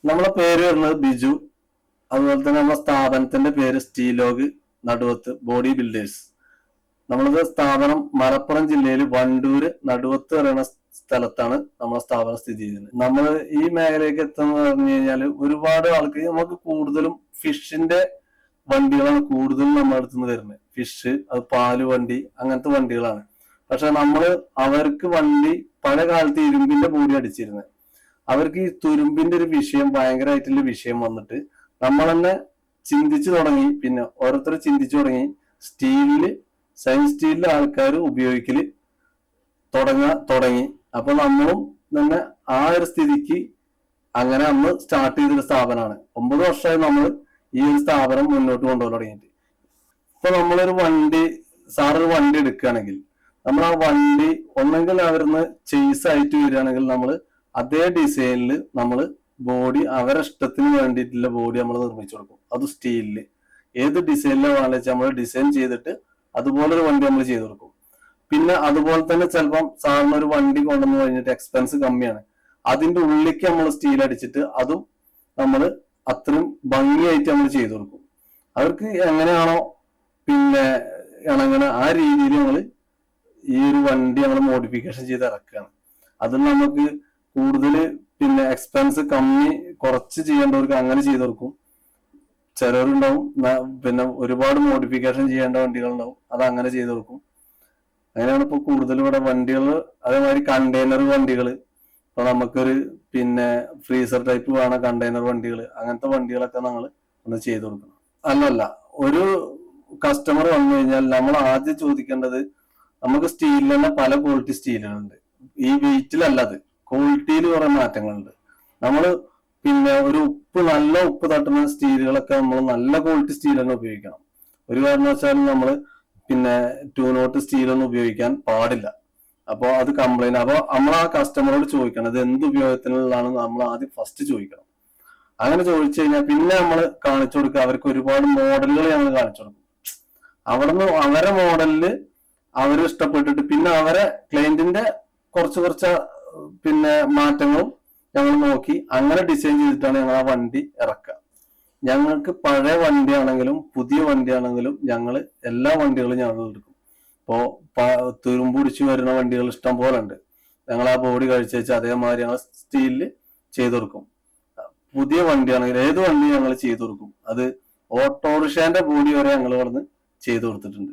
നമ്മളെ പേര് വരുന്നത് ബിജു. അതുപോലെ തന്നെ നമ്മുടെ സ്ഥാപനത്തിന്റെ പേര് സ്റ്റീലോഗ് നടുവത്ത് ബോഡി ബിൽഡേഴ്സ്. നമ്മളത് സ്ഥാപനം മലപ്പുറം ജില്ലയിൽ വണ്ടൂര് നടുവത്ത് പറയുന്ന സ്ഥലത്താണ് നമ്മളെ സ്ഥാപനം സ്ഥിതി ചെയ്യുന്നത്. നമ്മൾ ഈ മേഖലയ്ക്ക് എത്തുന്ന പറഞ്ഞു കഴിഞ്ഞാൽ ഒരുപാട് ആൾക്ക് നമുക്ക് കൂടുതലും ഫിഷിന്റെ വണ്ടികളാണ് കൂടുതലും നമ്മുടെ അടുത്ത് നിന്ന് വരുന്നത്. ഫിഷ്, അത് പാല് വണ്ടി, അങ്ങനത്തെ വണ്ടികളാണ്. പക്ഷെ നമ്മള് അവർക്ക് വണ്ടി പഴയ കാലത്ത് ഇരുമ്പിന്റെ ബോഡി അടിച്ചിരുന്നത്. അവർക്ക് ഈ തുരുമ്പിന്റെ ഒരു വിഷയം ഭയങ്കരമായിട്ടുള്ള വിഷയം വന്നിട്ട് നമ്മൾ തന്നെ ചിന്തിച്ചു തുടങ്ങി. പിന്നെ ഓരോരുത്തർ ചിന്തിച്ചു തുടങ്ങി സ്റ്റീലില് സൈൻസ് സ്റ്റീലിലെ ആൾക്കാർ ഉപയോഗിക്കല് തുടങ്ങി. അപ്പൊ നമ്മളും തന്നെ ആ ഒരു സ്ഥിതിക്ക് അങ്ങനെ അന്ന് സ്റ്റാർട്ട് ചെയ്തൊരു സ്ഥാപനമാണ്. 9 വർഷമായി നമ്മൾ ഈ ഒരു സ്ഥാപനം മുന്നോട്ട് കൊണ്ടുപോകാൻ തുടങ്ങിയിട്ട്. ഇപ്പൊ നമ്മളൊരു വണ്ടി, സാറൊരു വണ്ടി എടുക്കുകയാണെങ്കിൽ നമ്മൾ ആ വണ്ടി ഒന്നെങ്കിൽ അവരിന്ന് ചേസ് ആയിട്ട് വരികയാണെങ്കിൽ നമ്മൾ അതേ ഡിസൈനിൽ നമ്മൾ ബോഡി അവരെ ഇഷ്ടത്തിന് വേണ്ടിയിട്ടുള്ള ബോഡി നമ്മൾ നിർമ്മിച്ചു കൊടുക്കും. അത് സ്റ്റീലില് ഏത് ഡിസൈനിലാണ് വേണമെന്ന് വെച്ചാൽ നമ്മൾ ഡിസൈൻ ചെയ്തിട്ട് അതുപോലെ ഒരു വണ്ടി നമ്മൾ ചെയ്തു കൊടുക്കും. പിന്നെ അതുപോലെ തന്നെ ചിലപ്പം സാറിന് ഒരു വണ്ടി കൊണ്ടുവന്ന് കഴിഞ്ഞിട്ട് എക്സ്പെൻസ് കമ്മിയാണ്, അതിന്റെ ഉള്ളിലേക്ക് നമ്മൾ സ്റ്റീൽ അടിച്ചിട്ട് അതും നമ്മൾ അത്രയും ഭംഗിയായിട്ട് നമ്മൾ ചെയ്തു കൊടുക്കും. അവർക്ക് എങ്ങനെയാണോ പിന്നെ ഇണങ്ങണ ആ രീതിയിൽ നമ്മൾ ഈ ഒരു വണ്ടി നമ്മൾ മോഡിഫിക്കേഷൻ ചെയ്ത് ഇറക്കുകയാണ്. അതിൽ നമുക്ക് കൂടുതൽ പിന്നെ എക്സ്പെൻസ് കമ്മി കുറച്ച് ചെയ്യേണ്ടവർക്ക് അങ്ങനെ ചെയ്തു കൊടുക്കും. ചിലരുണ്ടാവും പിന്നെ ഒരുപാട് മോഡിഫിക്കേഷൻ ചെയ്യേണ്ട വണ്ടികളുണ്ടാവും, അത് അങ്ങനെ ചെയ്തു കൊടുക്കും. അങ്ങനെയാണ് ഇപ്പൊ കൂടുതൽ ഇവിടെ വണ്ടികൾ. അതേമാതിരി കണ്ടെയ്നർ വണ്ടികൾ, ഇപ്പൊ നമുക്കൊരു പിന്നെ ഫ്രീസർ ടൈപ്പ് വേണം കണ്ടെയ്നർ വണ്ടികൾ, അങ്ങനത്തെ വണ്ടികളൊക്കെ നമ്മൾ ഒന്ന് ചെയ്തു കൊടുക്കണം. അല്ലല്ല, ഒരു കസ്റ്റമർ വന്നു കഴിഞ്ഞാൽ നമ്മൾ ആദ്യം ചോദിക്കേണ്ടത്, നമുക്ക് സ്റ്റീലിൽ തന്നെ പല ക്വാളിറ്റി സ്റ്റീലുകളുണ്ട്. ഈ വെയിറ്റിലല്ലത്, ക്വാളിറ്റിയിൽ കുറെ മാറ്റങ്ങളുണ്ട്. നമ്മൾ പിന്നെ ഒരു നല്ല ഉപ്പ് തട്ടുന്ന സ്റ്റീലുകളൊക്കെ നമ്മൾ നല്ല ക്വാളിറ്റി സ്റ്റീൽ തന്നെ ഉപയോഗിക്കണം. ഒരു കാരണവശാലും നമ്മൾ പിന്നെ 2 നോട്ട് സ്റ്റീലൊന്നും ഉപയോഗിക്കാൻ പാടില്ല. അപ്പോൾ അത് കംപ്ലൈന്റ്. അപ്പോൾ നമ്മൾ ആ കസ്റ്റമറോട് ചോദിക്കണം ഇത് എന്ത് ഉപയോഗത്തിനുള്ളതാണ് നമ്മൾ ആദ്യം ഫസ്റ്റ് ചോദിക്കണം. അങ്ങനെ ചോദിച്ചു കഴിഞ്ഞാൽ പിന്നെ നമ്മൾ കാണിച്ചു കൊടുക്കുക. അവർക്ക് ഒരുപാട് മോഡലുകൾ ഞങ്ങൾ കാണിച്ചു കൊടുക്കും. അവിടുന്ന് അവരെ മോഡലില് അവർ ഇഷ്ടപ്പെട്ടിട്ട് പിന്നെ അവരെ ക്ലയന്റിന്റെ കുറച്ച് പിന്നെ മാറ്റങ്ങളും ഞങ്ങൾ നോക്കി അങ്ങനെ ഡിസൈൻ ചെയ്തിട്ടാണ് ഞങ്ങൾ ആ വണ്ടി ഇറക്കുക. ഞങ്ങൾക്ക് പഴയ വണ്ടിയാണെങ്കിലും പുതിയ വണ്ടിയാണെങ്കിലും ഞങ്ങൾ എല്ലാ വണ്ടികളും ഞങ്ങൾ എടുക്കും. ഇപ്പോ തുരുമ്പ് പിടിച്ച് വരുന്ന വണ്ടികൾ ഇഷ്ടം പോലെ ഉണ്ട്. ഞങ്ങൾ ആ ബോഡി കഴിച്ചു വെച്ചാൽ അതേമാതിരി ഞങ്ങൾ സ്റ്റീലില് ചെയ്തു കൊടുക്കും. പുതിയ വണ്ടിയാണെങ്കിൽ ഏത് വണ്ടി ഞങ്ങൾ ചെയ്തു കൊടുക്കും. അത് ഓട്ടോറിക്ഷേന്റെ ബോഡി വരെ ഞങ്ങൾ ഇവിടുന്ന് ചെയ്തു കൊടുത്തിട്ടുണ്ട്.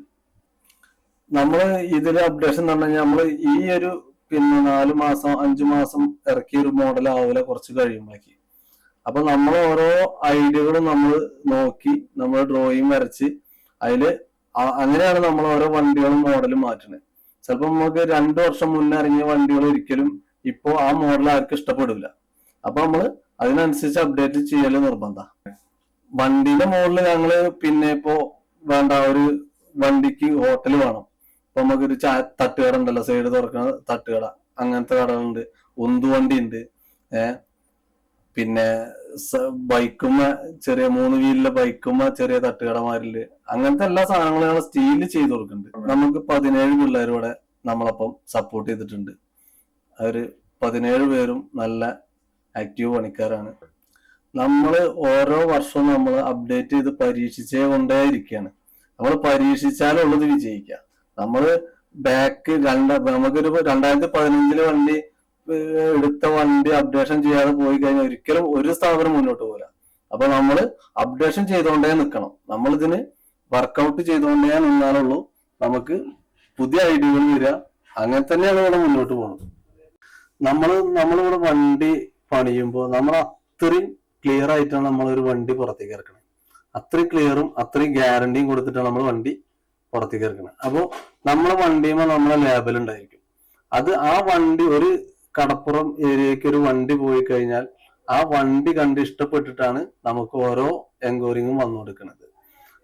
നമ്മൾ ഇതില് അപ്ഡേഷൻ എന്ന് പറഞ്ഞു കഴിഞ്ഞാൽ നമ്മൾ ഈ ഒരു പിന്നെ 4 മാസം 5 മാസം ഇറക്കിയ ഒരു മോഡൽ ആവില്ല കുറച്ച് കഴിയുമ്പോഴേക്ക്. അപ്പൊ നമ്മൾ ഓരോ ഐഡിയകളും നമ്മൾ നോക്കി നമ്മൾ ഡ്രോയിങ് വരച്ച് അതില് അങ്ങനെയാണ് നമ്മൾ ഓരോ വണ്ടികളും മോഡലും മാറ്റുന്നത്. ചിലപ്പോ നമുക്ക് 2 വർഷം മുന്നേ ഇറങ്ങിയ വണ്ടികൾ ഒരിക്കലും ഇപ്പോ ആ മോഡൽ ആർക്കും ഇഷ്ടപ്പെടില്ല. അപ്പൊ നമ്മൾ അതിനനുസരിച്ച് അപ്ഡേറ്റ് ചെയ്യല് നിർബന്ധം. വണ്ടിയുടെ മോഡല് ഞങ്ങള് പിന്നെ ഇപ്പോ വേണ്ട, ഒരു വണ്ടിക്ക് ഹോട്ടൽ വേണം. ഇപ്പൊ നമുക്കൊരു തട്ടുകട ഉണ്ടല്ലോ, സൈഡ് തുറക്കുന്ന തട്ടുകട, അങ്ങനത്തെ കടകളുണ്ട്. ഉന്തുവണ്ടി ഉണ്ട്. പിന്നെ ബൈക്കുമ്മ ചെറിയ 3 വീലിലെ ബൈക്കുമ്മ ചെറിയ തട്ടുകടമാരില്, അങ്ങനത്തെ എല്ലാ സാധനങ്ങളും ഞങ്ങൾ സ്റ്റീലിൽ ചെയ്ത് കൊടുക്കുന്നുണ്ട്. നമുക്ക് 17 പിള്ളേരോടെ നമ്മളപ്പം സപ്പോർട്ട് ചെയ്തിട്ടുണ്ട്. അവര് 17 പേരും നല്ല ആക്റ്റീവ് പണിക്കാരാണ്. നമ്മൾ ഓരോ വർഷവും നമ്മൾ അപ്ഡേറ്റ് ചെയ്ത് പരീക്ഷിച്ചേ കൊണ്ടേയിരിക്കുകയാണ്. നമ്മൾ പരീക്ഷിച്ചാലുള്ളത് വിജയിക്കുക. നമ്മള് നമുക്കൊരു 2015 വണ്ടി എടുത്ത വണ്ടി അപ്ഡേഷൻ ചെയ്യാതെ പോയി കഴിഞ്ഞാൽ ഒരിക്കലും ഒരു സ്ഥാപനം മുന്നോട്ട് പോകില്ല. അപ്പൊ നമ്മൾ അപ്ഡേഷൻ ചെയ്തുകൊണ്ടേ നിൽക്കണം. നമ്മളിതിന് വർക്കൗട്ട് ചെയ്തുകൊണ്ടേ നിന്നാലുള്ളൂ നമുക്ക് പുതിയ ഐഡിയകൾ വരിക. അങ്ങനെ തന്നെയാണ് ഇവിടെ മുന്നോട്ട് പോകുന്നത്. നമ്മളിവിടെ വണ്ടി പണിയുമ്പോൾ നമ്മൾ അത്രയും ക്ലിയർ ആയിട്ടാണ് നമ്മളൊരു വണ്ടി പുറത്തേക്ക് ഇറക്കണത്. അത്രയും ക്ലിയറും അത്രയും ഗ്യാരണ്ടിയും കൊടുത്തിട്ടാണ് നമ്മൾ വണ്ടി പുറത്തേക്ക് ഇറക്കുന്നത്. അപ്പോൾ നമ്മളെ വണ്ടിയുമ്പോൾ നമ്മളെ ലേബൽ ഉണ്ടായിരിക്കും. അത് ആ വണ്ടി ഒരു കടപ്പുറം ഏരിയക്ക് ഒരു വണ്ടി പോയി കഴിഞ്ഞാൽ ആ വണ്ടി കണ്ട് ഇഷ്ടപ്പെട്ടിട്ടാണ് നമുക്ക് ഓരോ എൻക്വയറിങ്ങും വന്നു കൊടുക്കുന്നത്.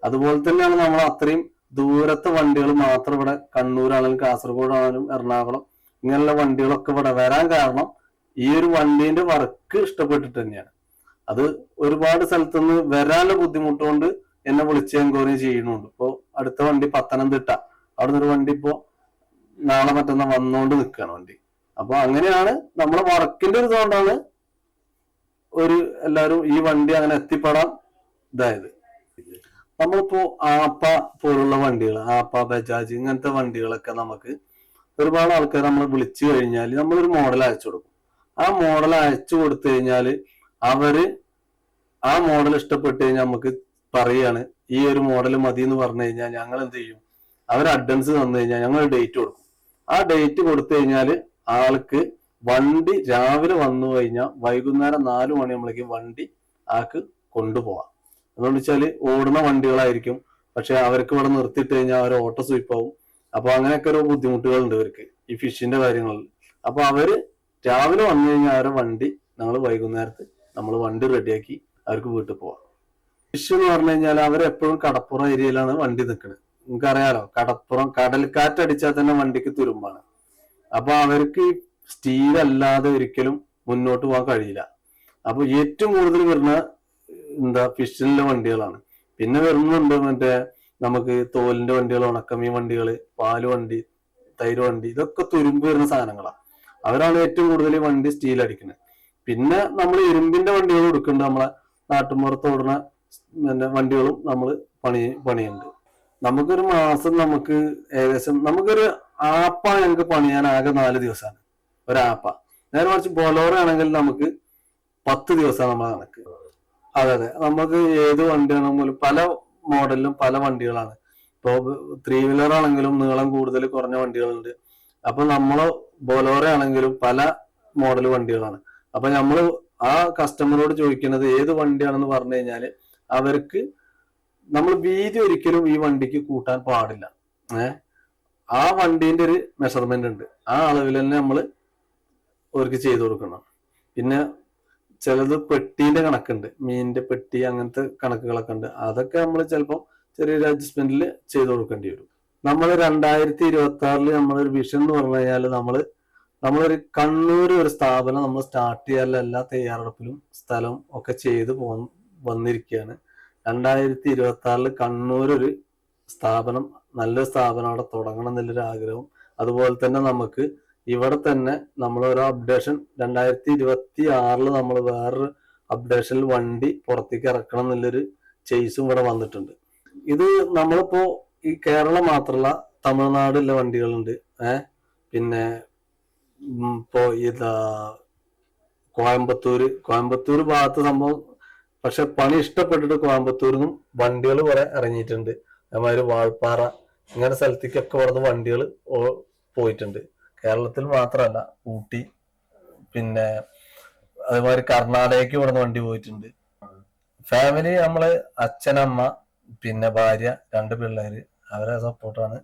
അതുപോലെ തന്നെയാണ് നമ്മൾ അത്രയും ദൂരത്തെ വണ്ടികൾ മാത്രം ഇവിടെ കണ്ണൂരാണെങ്കിലും കാസർഗോഡാണെങ്കിലും എറണാകുളം ഇങ്ങനെയുള്ള വണ്ടികളൊക്കെ ഇവിടെ വരാൻ കാരണം ഈ ഒരു വണ്ടീന്റെ വർക്ക് ഇഷ്ടപ്പെട്ടിട്ട് തന്നെയാണ്. അത് ഒരുപാട് സ്ഥലത്തുനിന്ന് വരാനുള്ള ബുദ്ധിമുട്ടുകൊണ്ട് എന്നെ വിളിച്ച് എൻക്വയറി ചെയ്യുന്നുണ്ട്. ഇപ്പോ അടുത്ത വണ്ടി പത്തനംതിട്ട, അവിടുന്ന് ഒരു വണ്ടി ഇപ്പോ നാളെ മറ്റന്നാ വന്നുകൊണ്ട് നിൽക്കുകയാണ് വണ്ടി. അപ്പൊ അങ്ങനെയാണ് നമ്മളെ വർക്കിന്റെ ഒരു ഇതുകൊണ്ടാണ് ഒരു എല്ലാവരും ഈ വണ്ടി അങ്ങനെ എത്തിപ്പെടാൻ ഇതായത്. നമ്മളിപ്പോ ആപ്പ പോലുള്ള വണ്ടികൾ, ആപ്പ, ബജാജ് ഇങ്ങനത്തെ വണ്ടികളൊക്കെ നമുക്ക് ഒരുപാട് ആൾക്കാർ നമ്മൾ വിളിച്ചു കഴിഞ്ഞാൽ നമ്മളൊരു മോഡൽ അയച്ചു കൊടുക്കും. ആ മോഡൽ അയച്ചു കൊടുത്തു കഴിഞ്ഞാൽ അവര് ആ മോഡൽ ഇഷ്ടപ്പെട്ട് കഴിഞ്ഞാൽ നമുക്ക് പറയാണ് ഈ ഒരു മോഡൽ മതി എന്ന് പറഞ്ഞു കഴിഞ്ഞാൽ ഞങ്ങൾ എന്ത് ചെയ്യും, അവർ അഡ്വാൻസ് തന്നു കഴിഞ്ഞാൽ ഞങ്ങൾ ഡേറ്റ് കൊടുക്കും. ആ ഡേറ്റ് കൊടുത്തു കഴിഞ്ഞാൽ ആൾക്ക് വണ്ടി രാവിലെ വന്നു കഴിഞ്ഞാൽ വൈകുന്നേരം 4 മണിയാകുമ്പോഴേക്കും വണ്ടി ആൾക്ക് കൊണ്ടുപോവാം. എന്താണെന്ന് വെച്ചാല് ഓടുന്ന വണ്ടികളായിരിക്കും, പക്ഷെ അവർക്ക് ഇവിടെ നിർത്തിയിട്ട് കഴിഞ്ഞാൽ അവർ ഓട്ടോ സ്വീപ്പാവും. അപ്പൊ അങ്ങനെയൊക്കെ ഒരു ബുദ്ധിമുട്ടുകളുണ്ട് ഇവർക്ക് ഈ ഫിഷിന്റെ കാര്യങ്ങളിൽ. അപ്പൊ അവര് രാവിലെ വന്നു കഴിഞ്ഞാൽ അവരെ വണ്ടി ഞങ്ങൾ വൈകുന്നേരത്ത് നമ്മൾ വണ്ടി റെഡിയാക്കി അവർക്ക് വീട്ടിൽ പോവാം. ഫിഷ് എന്ന് പറഞ്ഞു കഴിഞ്ഞാൽ അവരെപ്പോഴും കടപ്പുറം ഏരിയയിലാണ് വണ്ടി നിൽക്കുന്നത്. നിങ്ങൾക്കറിയാലോ, കടപ്പുറം കടൽക്കാറ്റടിച്ചാൽ തന്നെ വണ്ടിക്ക് തുരുമ്പാണ്. അപ്പൊ അവർക്ക് സ്റ്റീൽ അല്ലാതെ ഒരിക്കലും മുന്നോട്ട് പോകാൻ കഴിയില്ല. അപ്പൊ ഏറ്റവും കൂടുതൽ വരുന്ന ഫിഷിന്റെ വണ്ടികളാണ്. പിന്നെ വരുന്നുണ്ട് മറ്റേ നമുക്ക് തോലിന്റെ വണ്ടികൾ, ഉണക്കമീൻ വണ്ടികൾ, പാല് വണ്ടി, തൈര് വണ്ടി, ഇതൊക്കെ തുരുമ്പ് വരുന്ന സാധനങ്ങളാണ്. അവരാണ് ഏറ്റവും കൂടുതൽ വണ്ടി സ്റ്റീൽ അടിക്കുന്നത്. പിന്നെ നമ്മൾ ഇരുമ്പിന്റെ വണ്ടികൾ കൊടുക്കുന്നുണ്ട്. നമ്മളെ നാട്ടുമ്പുറത്ത് ഓടുന്ന വണ്ടികളും നമ്മൾ പണിയുണ്ട്. നമുക്കൊരു മാസം നമുക്ക് ഏകദേശം നമുക്കൊരു ആപ്പ ഞങ്ങൾക്ക് പണിയാൻ ആകെ 4 ദിവസമാണ് ഒരാപ്പ. നേരെ മറിച്ച് ബൊലോറോ ആണെങ്കിൽ നമുക്ക് 10 ദിവസമാണ് നമ്മളെ കണക്ക്. അതെ, നമുക്ക് ഏത് വണ്ടിയാണെങ്കിലും പല മോഡലിലും പല വണ്ടികളാണ്. ഇപ്പൊ 3 വീലർ ആണെങ്കിലും നീളം കൂടുതൽ കുറഞ്ഞ വണ്ടികളുണ്ട്. അപ്പൊ നമ്മള് ബൊലോറോ ആണെങ്കിലും പല മോഡൽ വണ്ടികളാണ്. അപ്പൊ നമ്മള് ആ കസ്റ്റമറോട് ചോദിക്കുന്നത് ഏത് വണ്ടിയാണെന്ന് പറഞ്ഞു കഴിഞ്ഞാല് അവർക്ക് നമ്മൾ വീതി ഒരിക്കലും ഈ വണ്ടിക്ക് കൂട്ടാൻ പാടില്ല. ആ വണ്ടീന്റെ ഒരു മെഷർമെന്റ് ഉണ്ട്, ആ അളവിൽ തന്നെ നമ്മൾ അവർക്ക് ചെയ്തു കൊടുക്കണം. പിന്നെ ചിലത് പെട്ടീന്റെ കണക്കുണ്ട്, മീനിന്റെ പെട്ടി അങ്ങനത്തെ കണക്കുകളൊക്കെ ഉണ്ട്. അതൊക്കെ നമ്മൾ ചിലപ്പോൾ ചെറിയൊരു അഡ്ജസ്റ്റ്മെന്റിൽ ചെയ്തു കൊടുക്കേണ്ടി വരും. നമ്മൾ 2026 നമ്മളൊരു വിഷൻ എന്ന് പറഞ്ഞു കഴിഞ്ഞാൽ നമ്മളൊരു കണ്ണൂർ ഒരു സ്ഥാപനം നമ്മൾ സ്റ്റാർട്ട് ചെയ്യാനുള്ള എല്ലാ തയ്യാറെടുപ്പിലും സ്ഥലം ഒക്കെ ചെയ്ത് വന്നിരിക്കുകയാണ്. 2026 കണ്ണൂർ ഒരു സ്ഥാപനം, നല്ലൊരു സ്ഥാപനം അവിടെ തുടങ്ങണം എന്നുള്ളൊരു ആഗ്രഹം. അതുപോലെ തന്നെ നമുക്ക് ഇവിടെ തന്നെ നമ്മളൊരു അപ്ഡേഷൻ 2026 നമ്മൾ വേറൊരു അപ്ഡേഷനിൽ വണ്ടി പുറത്തേക്ക് ഇറക്കണം എന്നുള്ളൊരു ചേസും ഇവിടെ വന്നിട്ടുണ്ട്. ഇത് നമ്മളിപ്പോ ഈ കേരളം മാത്രമല്ല, തമിഴ്നാടുള്ള വണ്ടികളുണ്ട്. പിന്നെ ഇപ്പോ കോയമ്പത്തൂർ ഭാഗത്ത് സംഭവം, പക്ഷെ പണി ഇഷ്ടപ്പെട്ടിട്ട് കോയമ്പത്തൂരിൽ നിന്നും വണ്ടികൾ കുറെ ഇറങ്ങിയിട്ടുണ്ട്. അതേമാതിരി വാൾപ്പാറ ഇങ്ങനെ സ്ഥലത്തേക്കൊക്കെ ഇവിടുന്ന് വണ്ടികൾ പോയിട്ടുണ്ട്. കേരളത്തിൽ മാത്രമല്ല, ഊട്ടി, പിന്നെ അതേമാതിരി കർണാടകയ്ക്ക് ഇവിടുന്ന് വണ്ടി പോയിട്ടുണ്ട്. ഫാമിലി നമ്മള് അച്ഛനമ്മ പിന്നെ ഭാര്യ 2 പിള്ളേര്, അവരെ സപ്പോർട്ടാണ്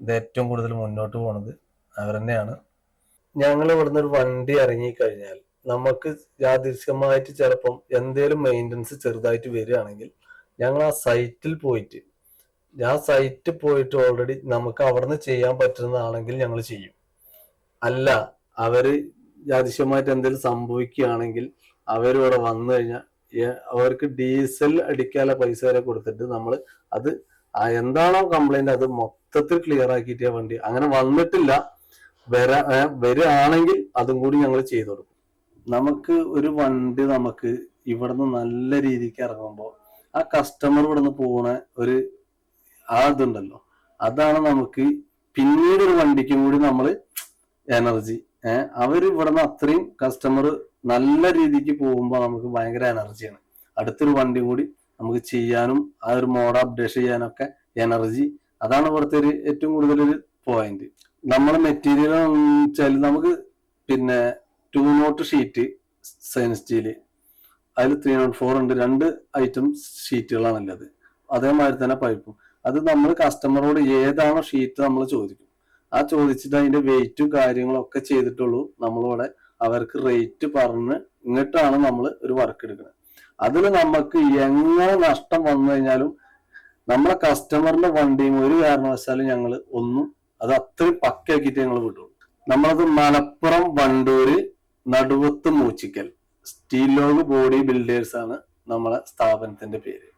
ഇത് ഏറ്റവും കൂടുതൽ മുന്നോട്ട് പോണത്. അവരെന്നെയാണ്. ഞങ്ങൾ ഇവിടുന്ന് ഒരു വണ്ടി ഇറങ്ങിക്കഴിഞ്ഞാൽ നമുക്ക് യാദൃശ്യമായിട്ട് ചിലപ്പം എന്തേലും മെയിൻ്റനൻസ് ചെറുതായിട്ട് വരികയാണെങ്കിൽ ഞങ്ങൾ ആ സൈറ്റിൽ പോയിട്ട് ഓൾറെഡി നമുക്ക് അവിടുന്ന് ചെയ്യാൻ പറ്റുന്നതാണെങ്കിൽ ഞങ്ങൾ ചെയ്യും. അല്ല, അവര് യാദൃശ്യമായിട്ട് എന്തെങ്കിലും സംഭവിക്കുകയാണെങ്കിൽ അവരിവിടെ വന്നു കഴിഞ്ഞാൽ അവർക്ക് ഡീസൽ അടിക്കാനുള്ള പൈസ വരെ കൊടുത്തിട്ട് നമ്മൾ അത് എന്താണോ കംപ്ലൈന്റ് അത് മൊത്തത്തിൽ ക്ലിയർ ആക്കിയിട്ടേ വണ്ടി. അങ്ങനെ വന്നിട്ടില്ല, വരികയാണെങ്കിൽ അതും കൂടി ഞങ്ങൾ ചെയ്തു കൊടുക്കും. നമുക്ക് ഒരു വണ്ടി നമുക്ക് ഇവിടുന്ന് നല്ല രീതിക്ക് ഇറങ്ങുമ്പോൾ ആ കസ്റ്റമർ ഇവിടുന്ന് പോണ ഒരു ഇതുണ്ടല്ലോ, അതാണ് നമുക്ക് പിന്നീട് ഒരു വണ്ടിക്കും കൂടി നമ്മൾ എനർജി. അവര് ഇവിടുന്ന് അത്രയും കസ്റ്റമർ നല്ല രീതിക്ക് പോകുമ്പോൾ നമുക്ക് ഭയങ്കര എനർജിയാണ്. അടുത്തൊരു വണ്ടി കൂടി നമുക്ക് ചെയ്യാനും ആ ഒരു മോഡ് അപ്ഡേറ്റ് ചെയ്യാനൊക്കെ എനർജി. അതാണ് ഇവിടുത്തെ ഒരു ഏറ്റവും കൂടുതലൊരു പോയിന്റ്. നമ്മുടെ മെറ്റീരിയൽ വെച്ചാൽ നമുക്ക് പിന്നെ 2 ഷീറ്റ് സൈൻ സ്റ്റീല്, അതിൽ 304 ഉണ്ട്. 2 ഐറ്റം ഷീറ്റുകളാണുള്ളത്. അതേമാതിരി തന്നെ പൈപ്പും. അത് നമ്മൾ കസ്റ്റമറോട് ഏതാണോ ഷീറ്റ് നമ്മൾ ചോദിക്കും. ആ ചോദിച്ചിട്ട് അതിന്റെ വെയിറ്റും കാര്യങ്ങളും ഒക്കെ ചെയ്തിട്ടുള്ളൂ നമ്മളിവിടെ അവർക്ക് റേറ്റ് പറഞ്ഞ് ഇങ്ങോട്ടാണ് നമ്മൾ ഒരു വർക്ക് എടുക്കുന്നത്. അതിൽ നമുക്ക് എങ്ങനെ നഷ്ടം വന്നു കഴിഞ്ഞാലും നമ്മളെ കസ്റ്റമറിന്റെ വണ്ടിയും ഒരു കാരണവശാലും ഞങ്ങൾ അത് അത്രയും പക്കയാക്കിയിട്ട് ഞങ്ങൾ വിട്ടുള്ളൂ. നമ്മളത് Malappuram Wandoor Naduvath Moochikkal steel log body builders ആണ് നമ്മളെ സ്ഥാപനത്തിന്റെ പേര്.